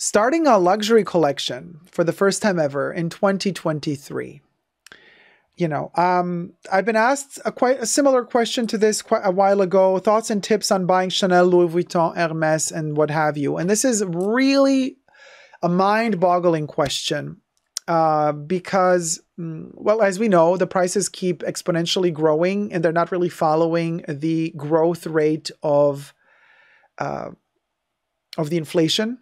starting a luxury collection for the first time ever in 2023. I've been asked quite a similar question to this quite a while ago. Thoughts and tips on buying Chanel, Louis Vuitton, Hermes, and what have you. And this is really a mind-boggling question because, well, as we know, the prices keep exponentially growing and they're not really following the growth rate of the inflation.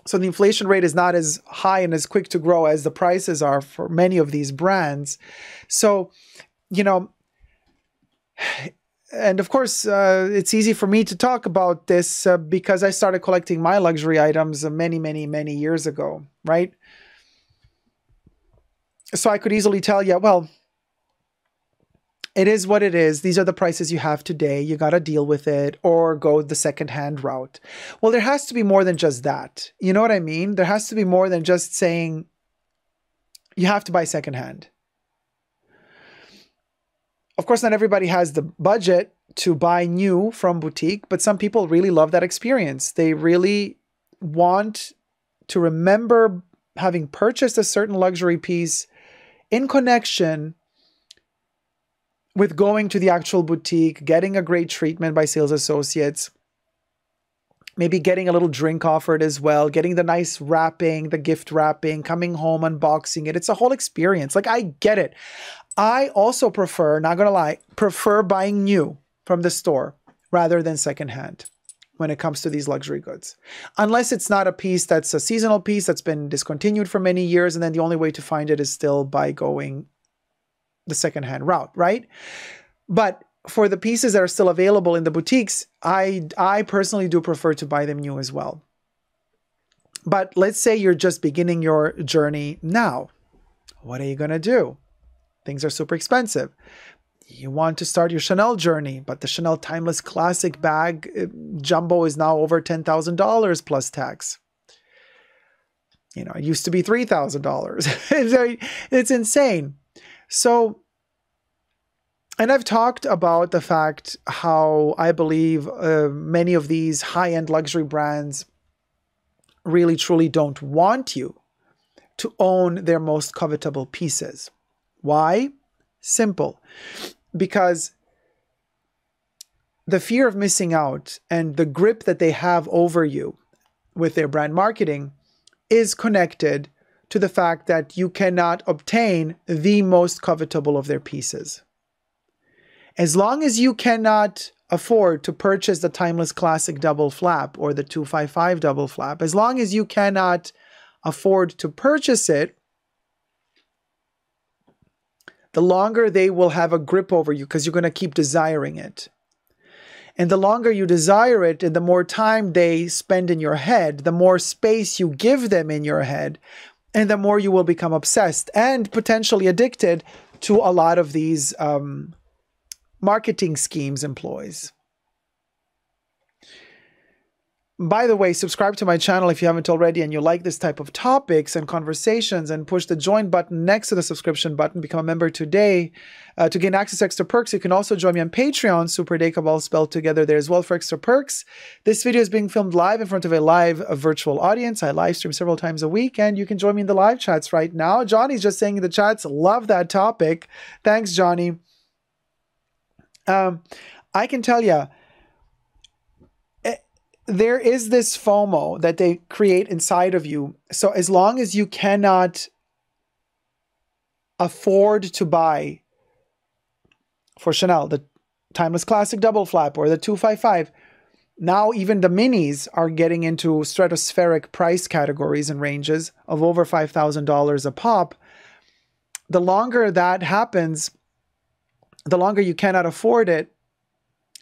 So the inflation rate is not as high and as quick to grow as the prices are for many of these brands. So, and of course, it's easy for me to talk about this because I started collecting my luxury items many, many, many years ago, right? So I could easily tell you, well, it is what it is. These are the prices you have today. You got to deal with it or go the secondhand route. Well, there has to be more than just that. You know what I mean? There has to be more than just saying you have to buy secondhand. Of course, not everybody has the budget to buy new from boutique, but some people really love that experience. They really want to remember having purchased a certain luxury piece in connection with going to the actual boutique, getting a great treatment by sales associates, maybe getting a little drink offered as well, getting the nice wrapping, the gift wrapping, coming home, unboxing it. It's a whole experience. Like, I get it. I also prefer, not gonna lie, prefer buying new from the store rather than secondhand when it comes to these luxury goods. Unless it's not a piece that's a seasonal piece that's been discontinued for many years, and then the only way to find it is still by going the secondhand route, right? But for the pieces that are still available in the boutiques, I personally do prefer to buy them new as well. But let's say you're just beginning your journey now. What are you going to do? Things are super expensive. You want to start your Chanel journey, but the Chanel Timeless Classic bag jumbo is now over $10,000 plus tax. It used to be $3,000. It's insane. So, and I've talked about the fact how I believe many of these high-end luxury brands really truly don't want you to own their most covetable pieces. Why? Simple. Because the fear of missing out and the grip that they have over you with their brand marketing is connected to the fact that you cannot obtain the most covetable of their pieces. As long as you cannot afford to purchase the Timeless Classic double flap or the 255 double flap, as long as you cannot afford to purchase it, the longer they will have a grip over you because you're going to keep desiring it. And the longer you desire it and the more time they spend in your head, the more space you give them in your head, and the more you will become obsessed and potentially addicted to a lot of these marketing schemes employs. By the way, subscribe to my channel if you haven't already and you like this type of topics and conversations, and push the join button next to the subscription button. Become a member today to gain access to extra perks. You can also join me on Patreon, Super Dacob, all spelled together there as well, for extra perks. This video is being filmed live in front of a live virtual audience. I live stream several times a week, and you can join me in the live chats right now. Johnny's just saying in the chats, love that topic. Thanks, Johnny. I can tell you, there is this FOMO that they create inside of you. So as long as you cannot afford to buy for Chanel the Timeless Classic double flap or the 255, now even the minis are getting into stratospheric price categories and ranges of over $5,000 a pop. The longer that happens, the longer you cannot afford it.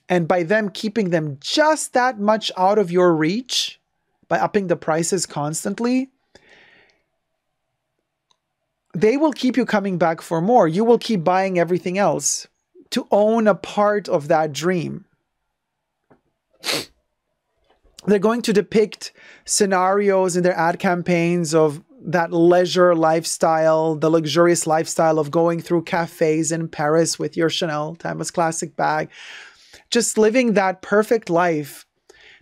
And by them keeping them just that much out of your reach, by upping the prices constantly, they will keep you coming back for more. You will keep buying everything else to own a part of that dream. They're going to depict scenarios in their ad campaigns of that leisure lifestyle, the luxurious lifestyle of going through cafes in Paris with your Chanel Timeless Classic bag. Just living that perfect life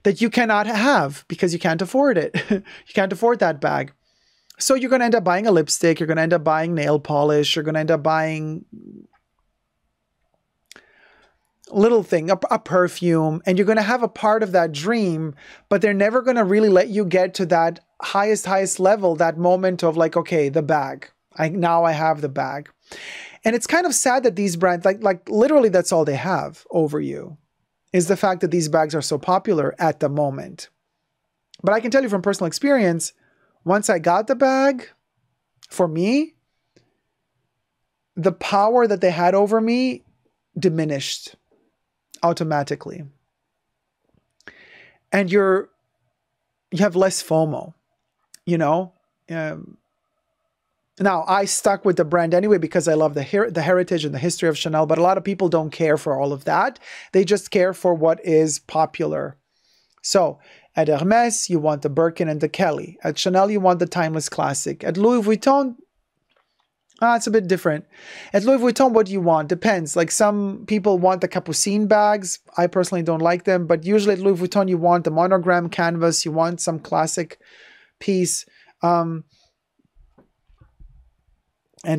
that you cannot have because you can't afford it. You can't afford that bag. So you're going to end up buying a lipstick. You're going to end up buying nail polish. You're going to end up buying little thing, a perfume, and you're going to have a part of that dream, but they're never going to really let you get to that highest level, that moment of like, okay, the bag. Now I have the bag. And it's kind of sad that these brands, like literally that's all they have over you, is the fact that these bags are so popular at the moment. But I can tell you from personal experience, once I got the bag, for me, the power that they had over me diminished automatically. And you have less FOMO, you know? Now, I stuck with the brand anyway because I love the heritage and the history of Chanel, but a lot of people don't care for all of that. They just care for what is popular. So, at Hermes, you want the Birkin and the Kelly. At Chanel, you want the timeless classic. At Louis Vuitton, it's a bit different. At Louis Vuitton, what do you want? Depends. Like some people want the Capucine bags. I personally don't like them. But usually at Louis Vuitton, you want the monogram canvas. You want some classic piece. And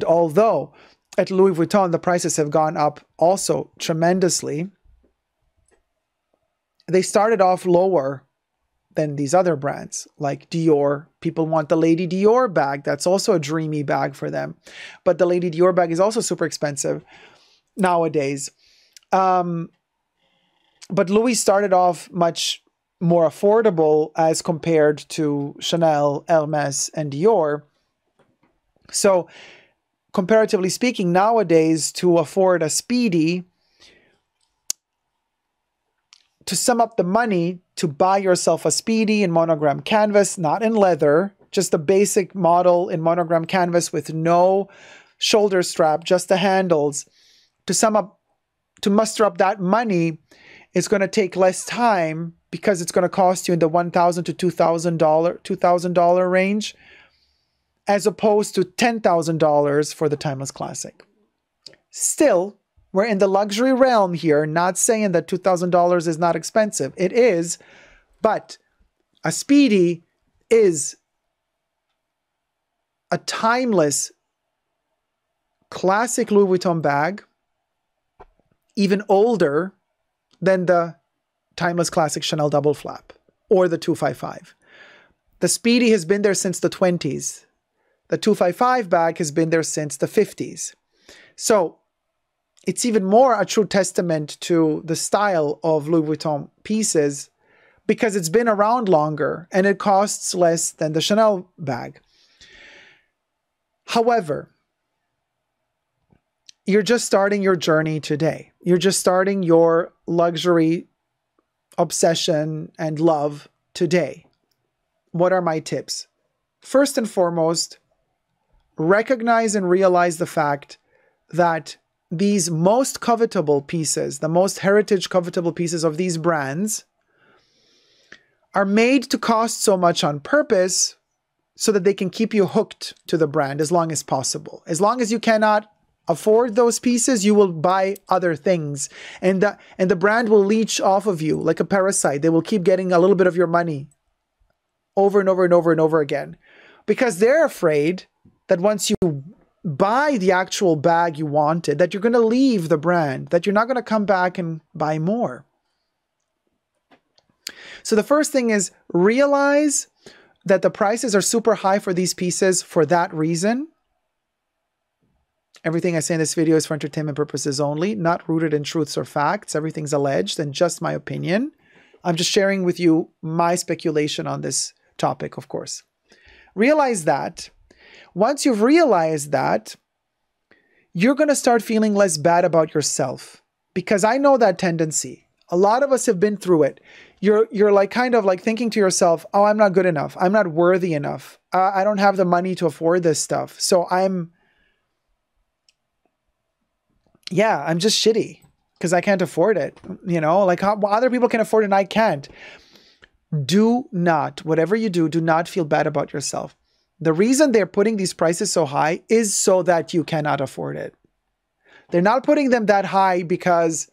although at Louis Vuitton, the prices have gone up also tremendously, they started off lower than these other brands like Dior. People want the Lady Dior bag. That's also a dreamy bag for them. But the Lady Dior bag is also super expensive nowadays. But Louis started off much more affordable as compared to Chanel, Hermes, and Dior. So comparatively speaking, nowadays to afford a Speedy, to sum up the money to buy yourself a Speedy in monogram canvas, not in leather, just a basic model in monogram canvas with no shoulder strap, just the handles, to muster up that money, it's going to take less time because it's going to cost you in the $1,000 to $2,000 range, as opposed to $10,000 for the timeless classic. Still, we're in the luxury realm here, not saying that $2,000 is not expensive. It is, but a Speedy is a timeless classic Louis Vuitton bag, even older than the timeless classic Chanel double flap or the 255. The Speedy has been there since the 20s. The 255 bag has been there since the 50s. So it's even more a true testament to the style of Louis Vuitton pieces because it's been around longer and it costs less than the Chanel bag. However, you're just starting your journey today. You're just starting your luxury obsession and love today. What are my tips? First and foremost, recognize and realize the fact that these most covetable pieces, the most heritage covetable pieces of these brands, are made to cost so much on purpose so that they can keep you hooked to the brand as long as possible. As long as you cannot afford those pieces, you will buy other things. And the brand will leech off of you like a parasite. They will keep getting a little bit of your money over and over and over and over again. Because they're afraid that once you buy the actual bag you wanted, that you're going to leave the brand, that you're not going to come back and buy more. So the first thing is realize that the prices are super high for these pieces for that reason. Everything I say in this video is for entertainment purposes only, not rooted in truths or facts. Everything's alleged and just my opinion. I'm just sharing with you my speculation on this topic, of course. Realize that. Once you've realized that, you're going to start feeling less bad about yourself. Because I know that tendency. A lot of us have been through it. You're like kind of like thinking to yourself, oh, I'm not good enough. I'm not worthy enough. I don't have the money to afford this stuff. So I'm just shitty because I can't afford it. You know, like how other people can afford it and I can't. Do not, whatever you do, do not feel bad about yourself. The reason they're putting these prices so high is so that you cannot afford it. They're not putting them that high because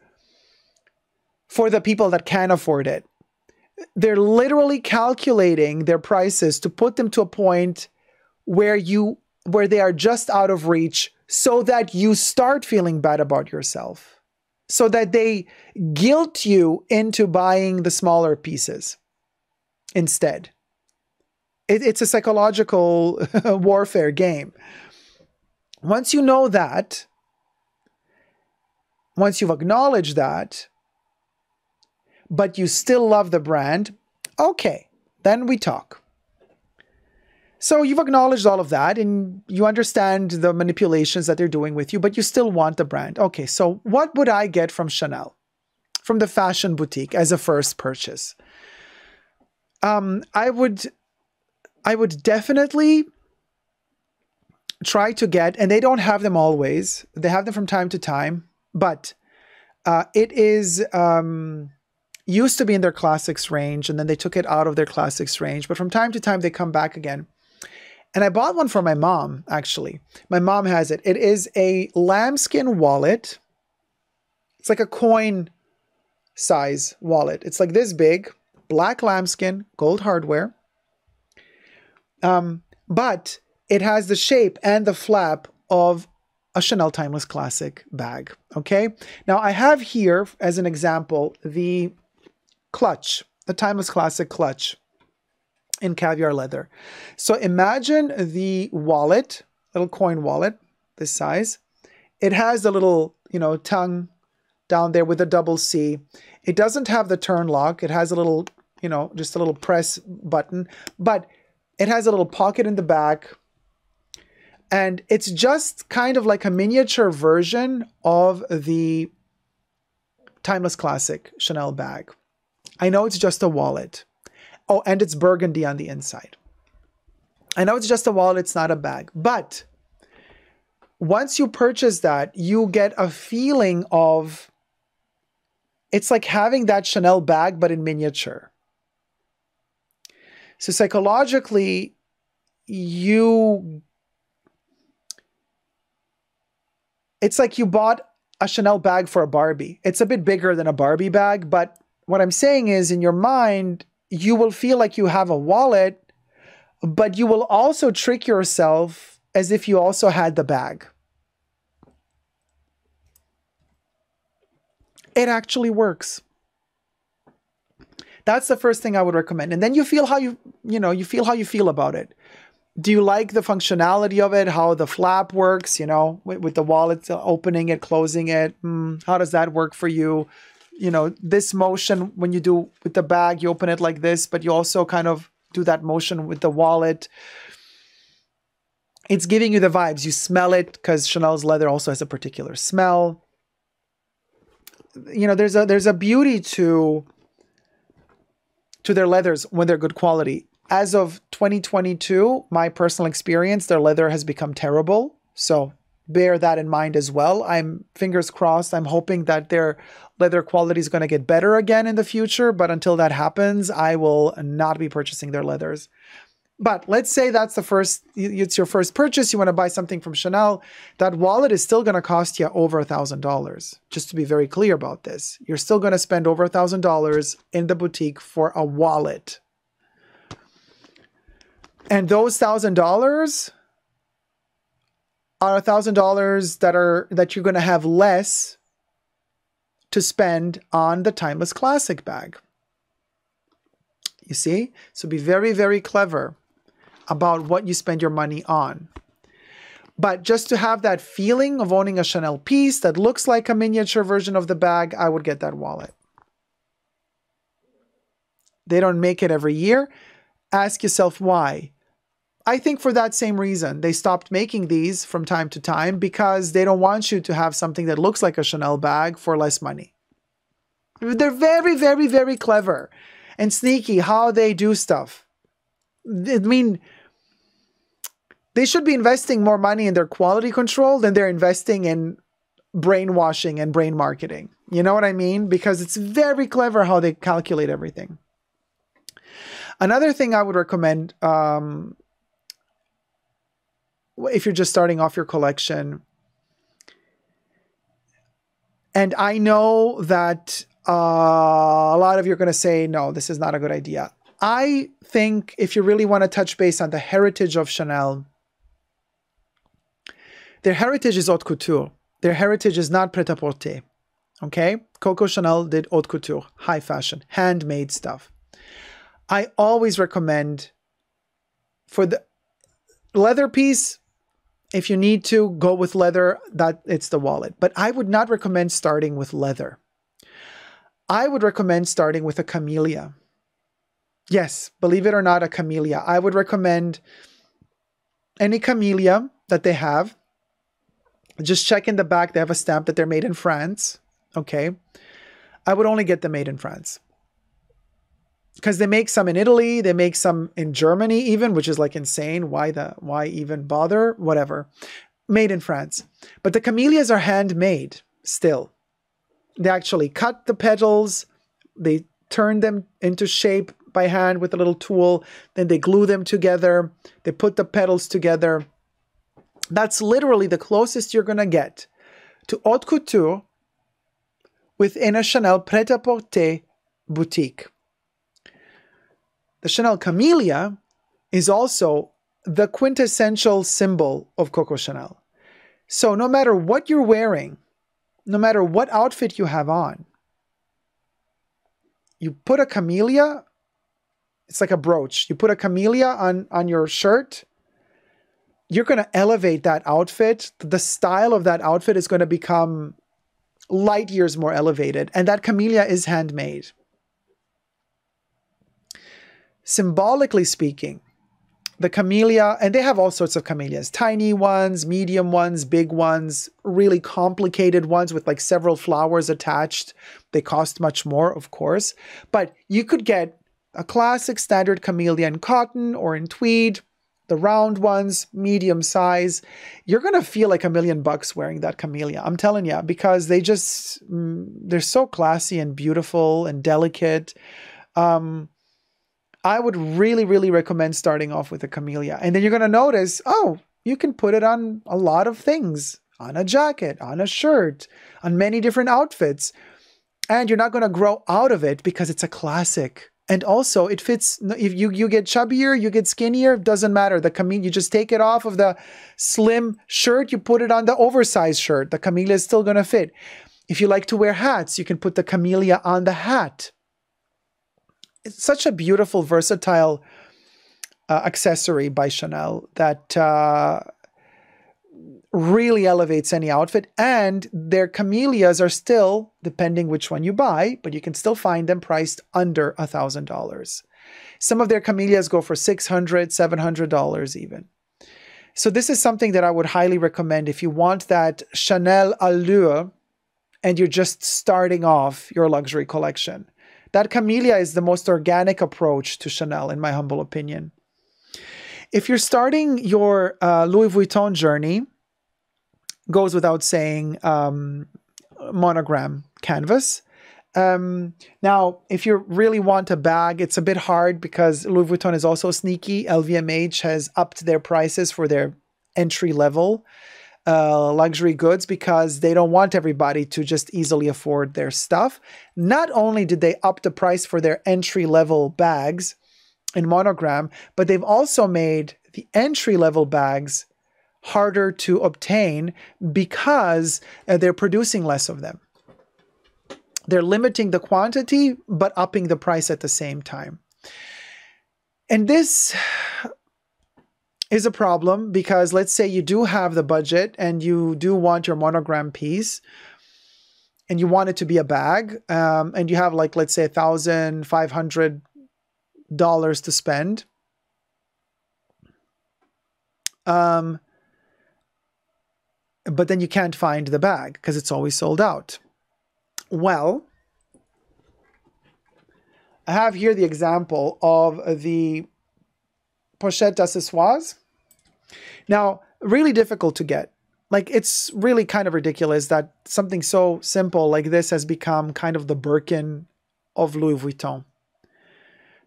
for the people that can afford it. They're literally calculating their prices to put them to a point where they are just out of reach, so that you start feeling bad about yourself, so that they guilt you into buying the smaller pieces instead. It's a psychological warfare game. Once you know that, once you've acknowledged that, but you still love the brand, okay, then we talk. So you've acknowledged all of that and you understand the manipulations that they're doing with you, but you still want the brand. Okay, so what would I get from Chanel, from the fashion boutique as a first purchase? I would definitely try to get, and they don't have them always, they have them from time to time, but it is used to be in their classics range, and then they took it out of their classics range, but from time to time they come back again. And I bought one for my mom, actually. My mom has it. It is a lambskin wallet. It's like a coin size wallet. It's like this big, black lambskin, gold hardware. But it has the shape and the flap of a Chanel Timeless Classic bag. Okay. Now I have here, as an example, the clutch, the Timeless Classic clutch in caviar leather. So imagine the wallet, little coin wallet, this size. It has the little, tongue down there with a double C. It doesn't have the turn lock. It has a little, just a little press button, but it has a little pocket in the back. And it's just kind of like a miniature version of the Timeless Classic Chanel bag. I know it's just a wallet. Oh, and it's burgundy on the inside. I know it's just a wallet, it's not a bag. But once you purchase that, you get a feeling of, it's like having that Chanel bag, but in miniature. So psychologically, it's like you bought a Chanel bag for a Barbie. It's a bit bigger than a Barbie bag, but what I'm saying is, in your mind, you will feel like you have a wallet, but you will also trick yourself as if you also had the bag. It actually works. That's the first thing I would recommend. And then you feel how you feel about it. Do you like the functionality of it? How the flap works, with the wallet, opening it, closing it? How does that work for you? This motion, when you do with the bag, you open it like this, but you also kind of do that motion with the wallet. It's giving you the vibes. You smell it, because Chanel's leather also has a particular smell. There's a beauty to their leathers when they're good quality. As of 2022, my personal experience, their leather has become terrible. So bear that in mind as well. I'm fingers crossed. I'm hoping that their leather quality is going to get better again in the future. But until that happens, I will not be purchasing their leathers. But let's say it's your first purchase. You want to buy something from Chanel. That wallet is still going to cost you over $1,000. Just to be very clear about this. You're still going to spend over $1,000 in the boutique for a wallet. And those $1,000 are $1,000 that you're going to have less to spend on the Timeless Classic bag. You see? So be very, very clever about what you spend your money on. But just to have that feeling of owning a Chanel piece that looks like a miniature version of the bag, I would get that wallet. They don't make it every year. Ask yourself why. I think for that same reason, they stopped making these from time to time, because they don't want you to have something that looks like a Chanel bag for less money. They're very, very, very clever and sneaky how they do stuff. I mean, they should be investing more money in their quality control than they're investing in brainwashing and brain marketing. You know what I mean? Because it's very clever how they calculate everything. Another thing I would recommend, if you're just starting off your collection, and I know that a lot of you are going to say, no, this is not a good idea. I think if you really want to touch base on the heritage of Chanel, their heritage is haute couture. Their heritage is not prêt-à-porter. Okay? Coco Chanel did haute couture, high fashion, handmade stuff. I always recommend for the leather piece, if you need to go with leather, that it's the wallet. But I would not recommend starting with leather. I would recommend starting with a camellia. Yes, believe it or not, a camellia. I would recommend any camellia that they have. Just check in the back. They have a stamp that they're made in France. Okay. I would only get them made in France. Because they make some in Italy. They make some in Germany even, which is like insane. Why even bother? Whatever. Made in France. But the camellias are handmade still. They actually cut the petals. They turn them into shape by hand with a little tool. Then they glue them together. They put the petals together. That's literally the closest you're going to get to haute couture within a Chanel prêt-à-porter boutique. The Chanel Camellia is also the quintessential symbol of Coco Chanel. So no matter what you're wearing, no matter what outfit you have on, you put a camellia, it's like a brooch. You put a camellia on your shirt, you're going to elevate that outfit. The style of that outfit is going to become light years more elevated. And that camellia is handmade. Symbolically speaking, the camellia, and they have all sorts of camellias, tiny ones, medium ones, big ones, really complicated ones with like several flowers attached. They cost much more, of course, but you could get a classic standard camellia in cotton or in tweed, the round ones, medium size. You're going to feel like $1,000,000 wearing that camellia. I'm telling you, because they just, they're so classy and beautiful and delicate. I would really, really recommend starting off with a camellia. And then you're going to notice, oh, you can put it on a lot of things, on a jacket, on a shirt, on many different outfits. And you're not going to grow out of it because it's a classic. And also it fits, if you get chubbier, you get skinnier, doesn't matter. The camellia, you just take it off of the slim shirt, you put it on the oversized shirt. The camellia is still going to fit. If you like to wear hats, you can put the camellia on the hat. It's such a beautiful, versatile accessory by Chanel that really elevates any outfit. And their camellias are still, depending which one you buy, but you can still find them priced under $1,000. Some of their camellias go for $600, $700 even. So this is something that I would highly recommend if you want that Chanel allure and you're just starting off your luxury collection. That camellia is the most organic approach to Chanel, in my humble opinion. If you're starting your Louis Vuitton journey, goes without saying, monogram canvas. Now, if you really want a bag, it's a bit hard because Louis Vuitton is also sneaky. LVMH has upped their prices for their entry-level luxury goods because they don't want everybody to just easily afford their stuff. Not only did they up the price for their entry-level bags in monogram, but they've also made the entry-level bags harder to obtain because they're producing less of them. They're limiting the quantity, but upping the price at the same time. And this is a problem because let's say you do have the budget and you do want your monogram piece and you want it to be a bag and you have like, let's say $1,500 to spend. But then you can't find the bag because it's always sold out. Well, I have here the example of the pochette d'accessoires. Now, really difficult to get. Like, it's really kind of ridiculous that something so simple like this has become kind of the Birkin of Louis Vuitton.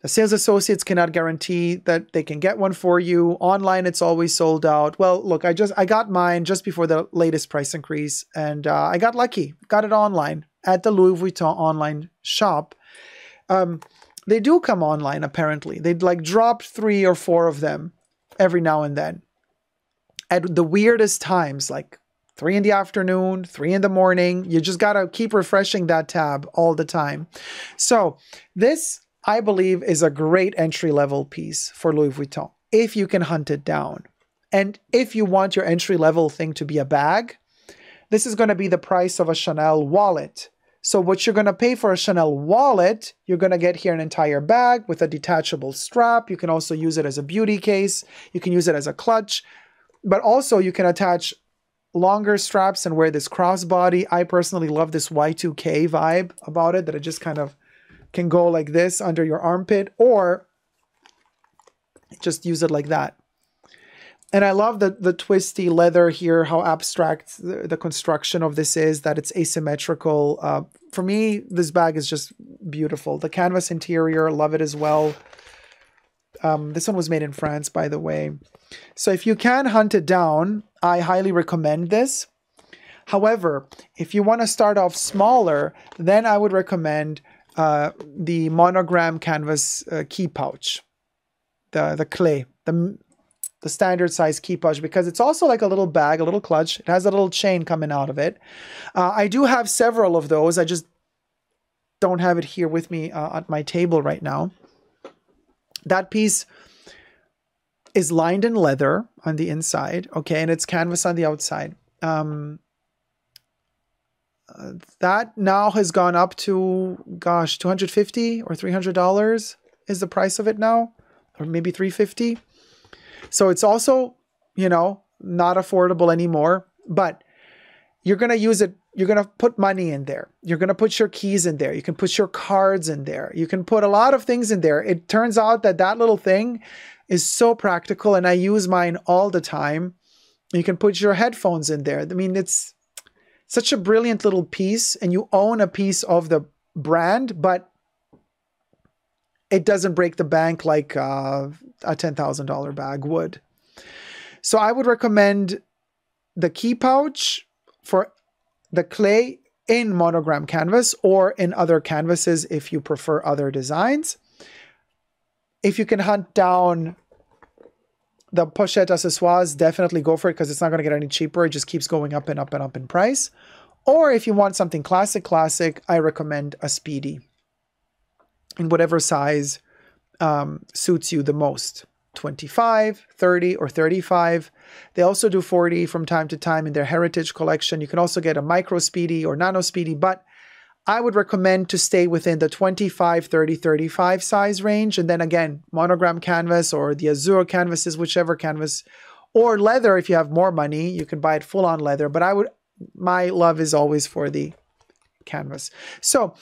The sales associates cannot guarantee that they can get one for you. Online, it's always sold out. Well, look, I got mine just before the latest price increase, and I got lucky. Got it online. at the Louis Vuitton online shop. They do come online, apparently. They'd like drop 3 or 4 of them every now and then. At the weirdest times, like 3 in the afternoon, 3 in the morning. You just got to keep refreshing that tab all the time. So this, I believe, is a great entry-level piece for Louis Vuitton, if you can hunt it down. And if you want your entry-level thing to be a bag, this is going to be the price of a Chanel wallet. So what you're going to pay for a Chanel wallet, you're going to get here an entire bag with a detachable strap. You can also use it as a beauty case. You can use it as a clutch. But also you can attach longer straps and wear this crossbody. I personally love this Y2K vibe about it, that it just kind of can go like this under your armpit, or just use it like that. And I love the twisty leather here, how abstract the construction of this is, that it's asymmetrical. For me, this bag is just beautiful. The canvas interior, love it as well. This one was made in France, by the way. So if you can hunt it down, I highly recommend this. However, if you want to start off smaller, then I would recommend the monogram canvas key pouch, the clé, the standard size key pouch, because it's also like a little bag, a little clutch. It has a little chain coming out of it. I do have several of those. I just don't have it here with me at my table right now. That piece is lined in leather on the inside, okay, and it's canvas on the outside. That now has gone up to, gosh, $250 or $300 is the price of it now, or maybe $350. So it's also, you know, not affordable anymore, but you're going to use it. You're going to put money in there. You're going to put your keys in there. You can put your cards in there. You can put a lot of things in there. It turns out that that little thing is so practical, and I use mine all the time. You can put your headphones in there. I mean, it's such a brilliant little piece, and you own a piece of the brand, but it doesn't break the bank like a $10,000 bag would. So I would recommend the key pouch for the clé in monogram canvas, or in other canvases if you prefer other designs. If you can hunt down the pochette accessoires, definitely go for it, because it's not going to get any cheaper. It just keeps going up and up and up in price. Or if you want something classic, I recommend a Speedy in whatever size suits you the most. 25, 30, or 35. They also do 40 from time to time in their heritage collection. You can also get a micro Speedy or nano Speedy, but I would recommend to stay within the 25, 30, 35 size range. And then again, monogram canvas or the Azure canvases, whichever canvas, or leather. If you have more money, you can buy it full on leather, but my love is always for the canvas. So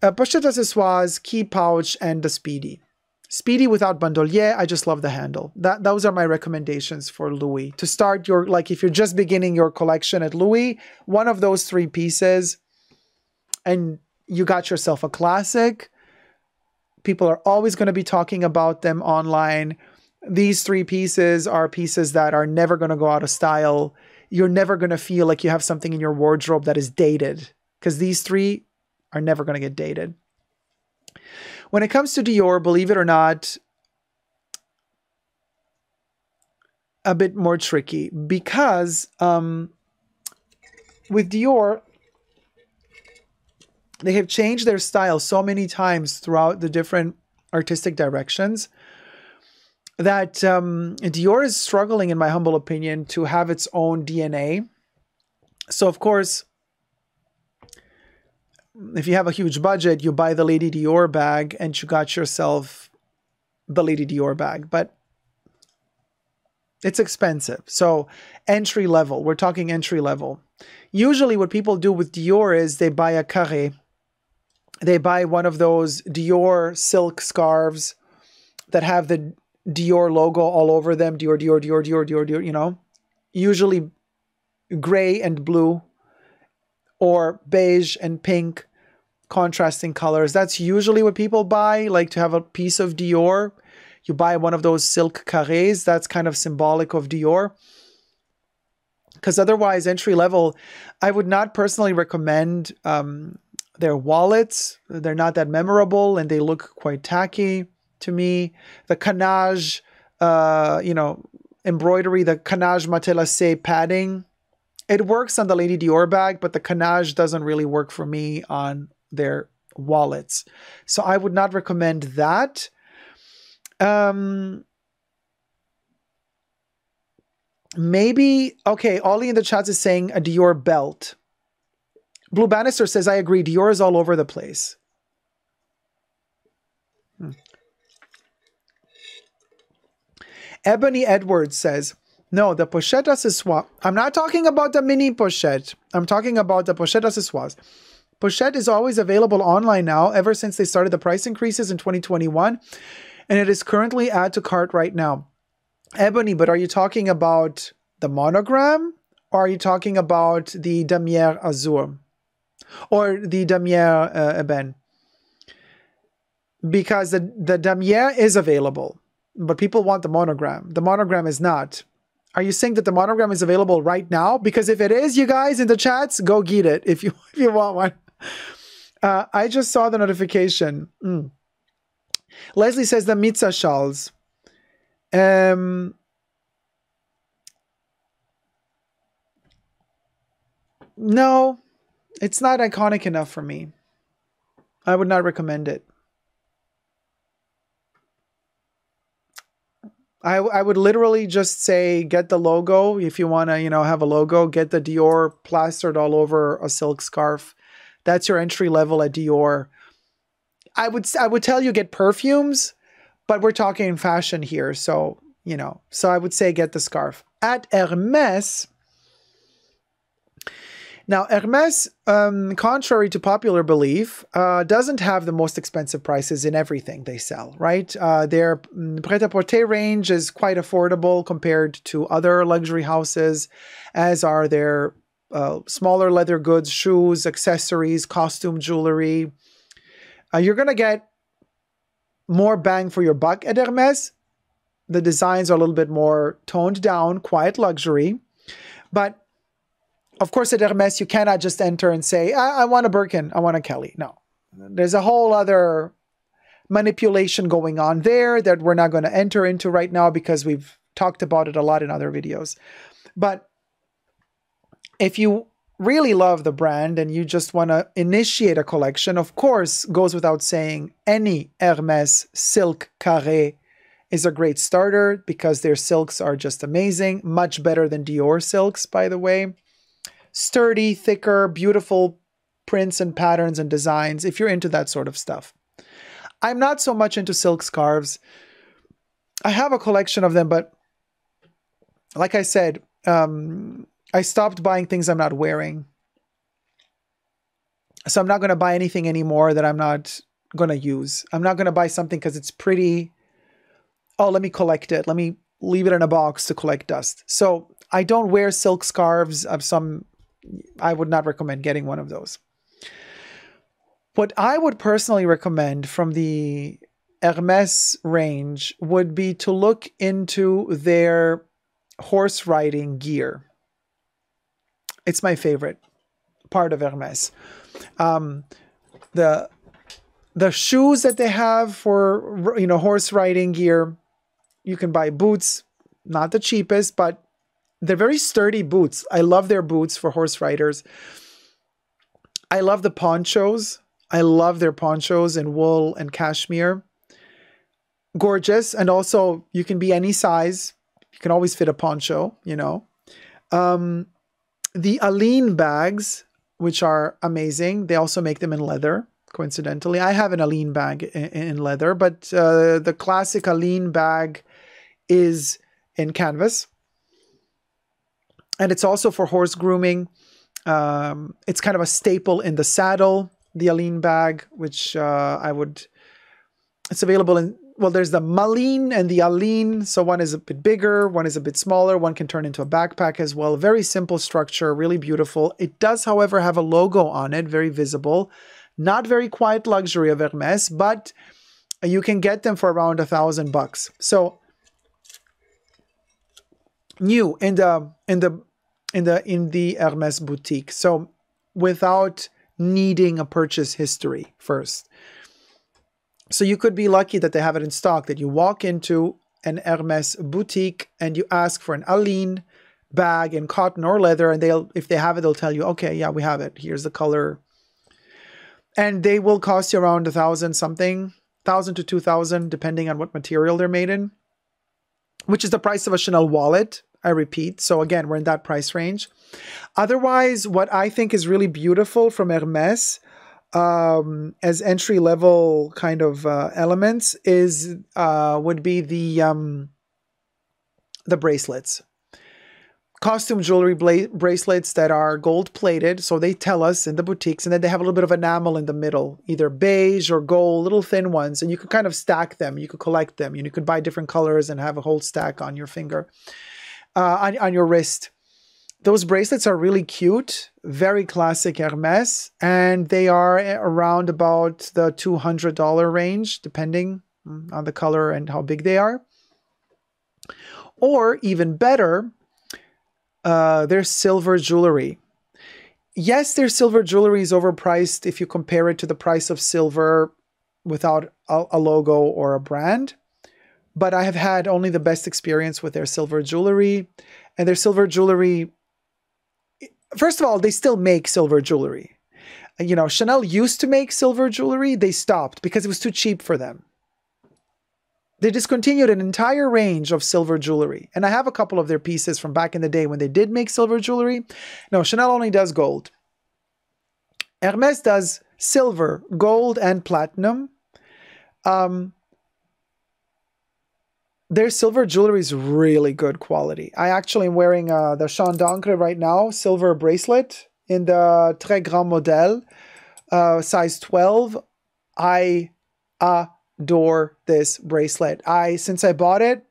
pochette accessoires, key pouch, and the Speedy. Speedy without bandolier. I just love the handle. Those are my recommendations for Louis. To start your, like if you're just beginning your collection at Louis, one of those 3 pieces, and you got yourself a classic. People are always going to be talking about them online. These 3 pieces are pieces that are never going to go out of style. You're never going to feel like you have something in your wardrobe that is dated, because these 3 are never going to get dated. When it comes to Dior, believe it or not, a bit more tricky, because with Dior, they have changed their style so many times throughout the different artistic directions that Dior is struggling, in my humble opinion, to have its own DNA. So, of course, if you have a huge budget, you buy the Lady Dior bag and you got yourself the Lady Dior bag, but it's expensive. So entry level, we're talking entry level. Usually what people do with Dior is they buy a carré. They buy one of those Dior silk scarves that have the Dior logo all over them. Dior, Dior, Dior, Dior, Dior, Dior, you know, usually gray and blue, or beige and pink, contrasting colors. That's usually what people buy, like to have a piece of Dior. You buy one of those silk carrés. That's kind of symbolic of Dior. Because otherwise, entry level, I would not personally recommend Their wallets, they're not that memorable and they look quite tacky to me. The canage, embroidery, the canage matelassé padding, it works on the Lady Dior bag, but the canage doesn't really work for me on their wallets. So I would not recommend that. Maybe, okay, Ollie in the chat is saying a Dior belt. Blue Bannister says, I agree, Dior is all over the place. Ebony Edwards says, no, the pochette accessoire. I'm not talking about the mini pochette. I'm talking about the pochette accessoires. Pochette is always available online now, ever since they started the price increases in 2021. And it is currently add to cart right now. Ebony, but are you talking about the monogram? Or are you talking about the damier azur? Or the damier eben? Because the damier is available, but people want the monogram. The monogram is not. Are you saying that the monogram is available right now? Because if it is, you guys in the chats, go get it if you want one. I just saw the notification. Leslie says the Mitza shawls. No, it's not iconic enough for me. I would not recommend it. I would literally just say, get the logo. If you want to, have a logo, get the Dior plastered all over a silk scarf. That's your entry level at Dior. I would tell you get perfumes, but we're talking fashion here. So, so I would say get the scarf. At Hermes, now Hermes, contrary to popular belief, doesn't have the most expensive prices in everything they sell, right? Their Pret-a-Porter range is quite affordable compared to other luxury houses, as are their smaller leather goods, shoes, accessories, costume jewelry. You're going to get more bang for your buck at Hermes. The designs are a little bit more toned down, quiet luxury. But of course, at Hermes, you cannot just enter and say, I want a Birkin, I want a Kelly. No, there's a whole other manipulation going on there that we're not going to enter into right now because we've talked about it a lot in other videos. But if you really love the brand and you just want to initiate a collection, of course, goes without saying, any Hermes silk carré is a great starter because their silks are just amazing. Much better than Dior silks, by the way. Sturdy, thicker, beautiful prints and patterns and designs, if you're into that sort of stuff. I'm not so much into silk scarves. I have a collection of them, but like I said, I stopped buying things I'm not wearing. So I'm not going to buy anything anymore that I'm not going to use. I'm not going to buy something because it's pretty. Oh, let me collect it. Let me leave it in a box to collect dust. So I don't wear silk scarves of some. I would not recommend getting one of those. What I would personally recommend from the Hermes range would be to look into their horse riding gear. It's my favorite part of Hermes. The shoes that they have for horse riding gear, you can buy boots, not the cheapest, but they're very sturdy boots. I love their boots for horse riders. I love the ponchos. I love their ponchos in wool and cashmere. Gorgeous. And also, you can be any size. You can always fit a poncho, The Aline bags, which are amazing. They also make them in leather, coincidentally. I have an Aline bag in leather, but the classic Aline bag is in canvas. And it's also for horse grooming. It's kind of a staple in the saddle, the Aline bag, which it's available in, well, there's the Malin and the Aline. So one is a bit bigger, one is a bit smaller. One can turn into a backpack as well. Very simple structure, really beautiful. It does, however, have a logo on it, very visible. Not very quiet luxury of Hermes, but you can get them for around $1,000. So new in the Hermes boutique. So without needing a purchase history first. So you could be lucky that they have it in stock, that you walk into an Hermes boutique and you ask for an Aline bag in cotton or leather, and if they have it, they'll tell you, okay, yeah, we have it. Here's the color. And they will cost you around 1,000 something, 1,000 to 2,000, depending on what material they're made in, which is the price of a Chanel wallet, I repeat. So again, we're in that price range. Otherwise, what I think is really beautiful from Hermes as entry-level kind of elements would be the bracelets. Costume jewelry bracelets that are gold-plated, so they tell us in the boutiques, and then they have a little bit of enamel in the middle, either beige or gold, little thin ones, and you could kind of stack them, you could collect them, you could buy different colors and have a whole stack on your finger, on your wrist. Those bracelets are really cute, very classic Hermes, and they are around about the $200 range, depending on the color and how big they are. Or even better, their silver jewelry. Yes, their silver jewelry is overpriced if you compare it to the price of silver without a logo or a brand. But I have had only the best experience with their silver jewelry. And their silver jewelry, first of all, they still make silver jewelry. You know, Chanel used to make silver jewelry. They stopped because it was too cheap for them. They discontinued an entire range of silver jewelry. And I have a couple of their pieces from back in the day when they did make silver jewelry. No, Chanel only does gold. Hermes does silver, gold, and platinum. Their silver jewelry is really good quality. I actually am wearing the Chaîne d'Ancre right now, silver bracelet in the Très Grand Modèle, size 12. I adore this bracelet. Since I bought it,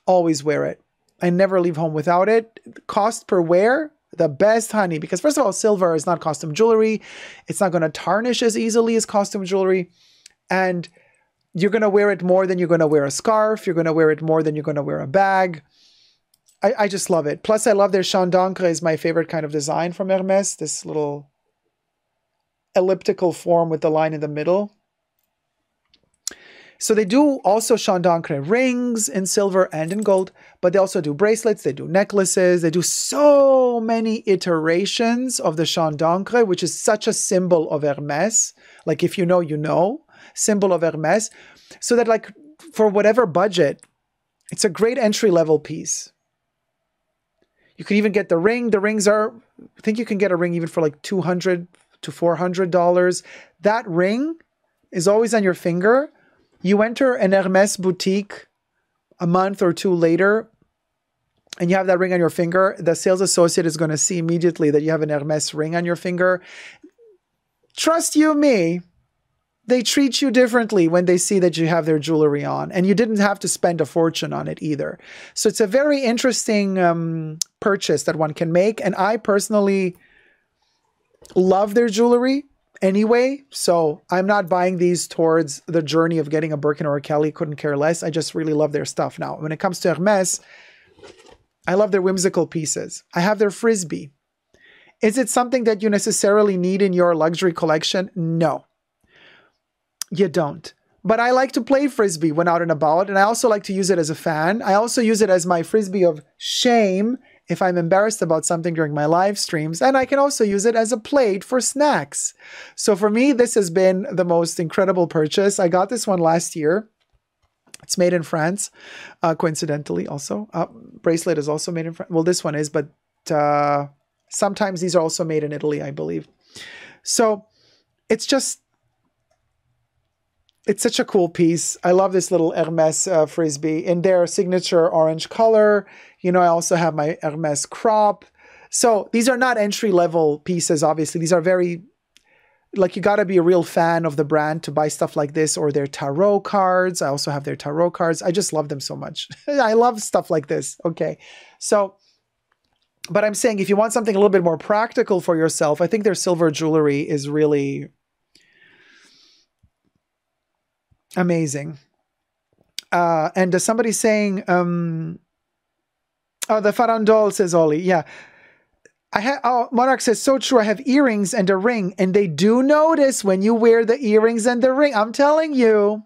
always wear it. I never leave home without it. Cost per wear, the best, honey. Because first of all, silver is not costume jewelry. It's not going to tarnish as easily as costume jewelry. And you're going to wear it more than you're going to wear a scarf. You're going to wear it more than you're going to wear a bag. I just love it. Plus, I love their Chaîne d'Ancre is my favorite kind of design from Hermes. This little elliptical form with the line in the middle. So they do also Chaîne d'Ancre rings in silver and in gold, but they also do bracelets, they do necklaces, they do so many iterations of the Chaîne d'Ancre, which is such a symbol of Hermes. Like if you know, you know, symbol of Hermes. So that like for whatever budget, it's a great entry-level piece. You could even get the ring. The rings are, I think you can get a ring even for like $200 to $400. That ring is always on your finger. You enter an Hermes boutique a month or two later, and you have that ring on your finger. The sales associate is going to see immediately that you have an Hermes ring on your finger. Trust you me, they treat you differently when they see that you have their jewelry on, and you didn't have to spend a fortune on it either. So it's a very interesting purchase that one can make, and I personally love their jewelry anyway, so I'm not buying these towards the journey of getting a Birkin or a Kelly. Couldn't care less. I just really love their stuff now. When it comes to Hermes, I love their whimsical pieces. I have their Frisbee. Is it something that you necessarily need in your luxury collection? No, you don't. But I like to play Frisbee when out and about, and I also like to use it as a fan. I also use it as my Frisbee of shame if I'm embarrassed about something during my live streams, and I can also use it as a plate for snacks. So for me, this has been the most incredible purchase. I got this one last year. It's made in France, coincidentally also. Bracelet is also made in France. Well, this one is, but sometimes these are also made in Italy, I believe. So it's such a cool piece. I love this little Hermes Frisbee in their signature orange color. You know, I also have my Hermes crop. So these are not entry-level pieces, obviously. These are very, like, you got to be a real fan of the brand to buy stuff like this, or their tarot cards. I also have their tarot cards. I just love them so much. I love stuff like this. Okay. So, but I'm saying if you want something a little bit more practical for yourself, I think their silver jewelry is really amazing. And somebody's saying, oh, the farandole, says Oli. Yeah. Oh, Monarch says, so true. I have earrings and a ring, and they do notice when you wear the earrings and the ring. I'm telling you.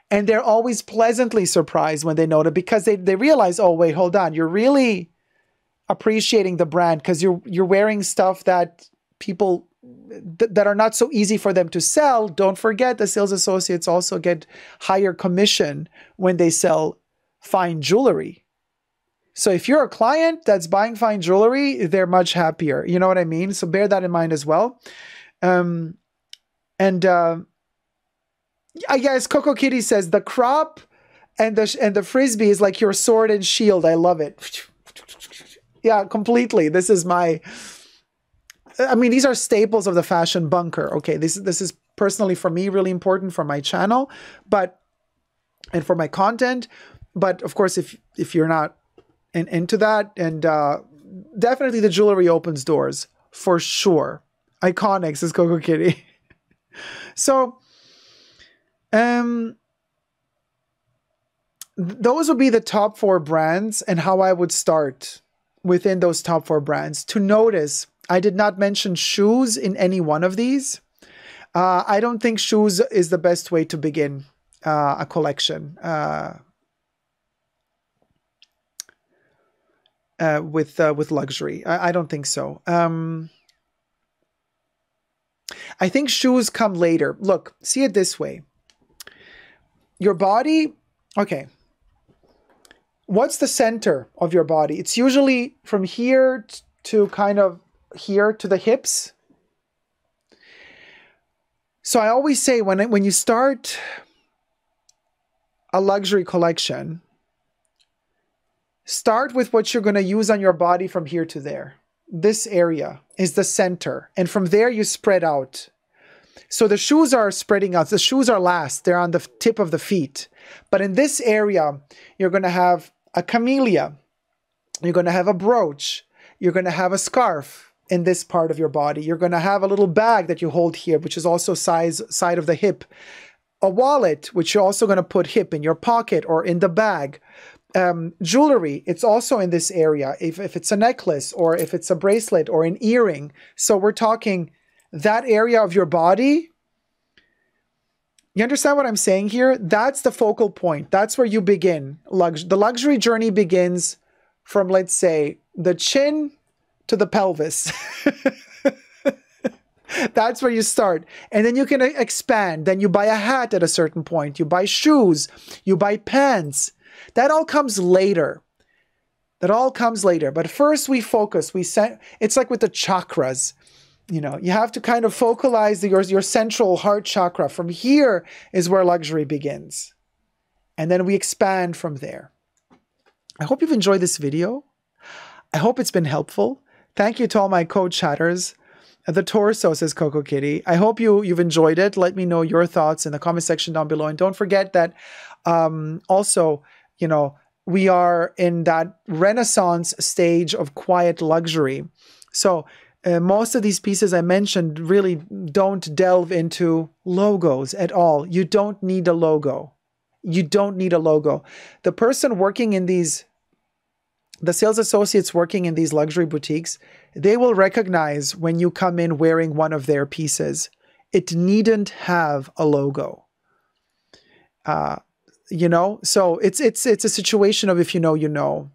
And they're always pleasantly surprised when they notice, because they realize, oh, wait, hold on. You're really appreciating the brand because you're wearing stuff that people that are not so easy for them to sell. Don't forget, the sales associates also get higher commission when they sell fine jewelry. So if you're a client that's buying fine jewelry, they're much happier. You know what I mean? So bear that in mind as well. Yes, Coco Kitty says the crop and the frisbee is like your sword and shield. I love it. Yeah, completely. This is my, I mean, these are staples of the fashion bunker. Okay, this is personally for me really important for my channel, and for my content. But of course, if you're not into that, and definitely the jewelry opens doors for sure. Iconic, says Coco Kitty. So, those would be the top 4 brands and how I would start within those top 4 brands. To notice, I did not mention shoes in any one of these. I don't think shoes is the best way to begin a collection with luxury. I don't think so. I think shoes come later. Look, see it this way. Your body, okay. What's the center of your body? It's usually from here to kind of here to the hips. So I always say when you start a luxury collection, start with what you're going to use on your body from here to there. This area is the center. And from there you spread out. So the shoes are spreading out. The shoes are last. They're on the tip of the feet. But in this area, you're going to have a camellia. You're going to have a brooch. You're going to have a scarf in this part of your body. You're going to have a little bag that you hold here, which is also side of the hip. A wallet, which you're also going to put hip in your pocket or in the bag. Jewelry, it's also in this area. If it's a necklace or if it's a bracelet or an earring. So we're talking that area of your body. You understand what I'm saying here? That's the focal point. That's where you begin. The luxury journey begins from, let's say, the chin to the pelvis. That's where you start. And then you can expand. Then you buy a hat at a certain point. You buy shoes. You buy pants. That all comes later. That all comes later. But first we focus. It's like with the chakras. You know, you have to kind of focalize your central heart chakra. From here is where luxury begins. And then we expand from there. I hope you've enjoyed this video. I hope it's been helpful. Thank you to all my co-chatters. The torso, says Coco Kitty. I hope you've enjoyed it. Let me know your thoughts in the comment section down below. And don't forget that also, you know, we are in that renaissance stage of quiet luxury. So most of these pieces I mentioned really don't delve into logos at all. You don't need a logo. You don't need a logo. The person working in these, the sales associates working in these luxury boutiques, they will recognize when you come in wearing one of their pieces. It needn't have a logo. You know, so it's a situation of if you know, you know.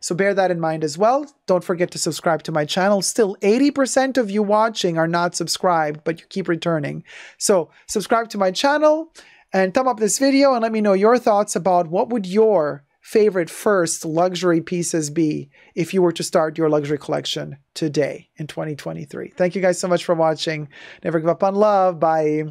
So bear that in mind as well. Don't forget to subscribe to my channel. Still, 80% of you watching are not subscribed, but you keep returning. So subscribe to my channel and thumb up this video and let me know your thoughts about what would your favorite first luxury pieces be if you were to start your luxury collection today in 2023. Thank you guys so much for watching. Never give up on love. Bye.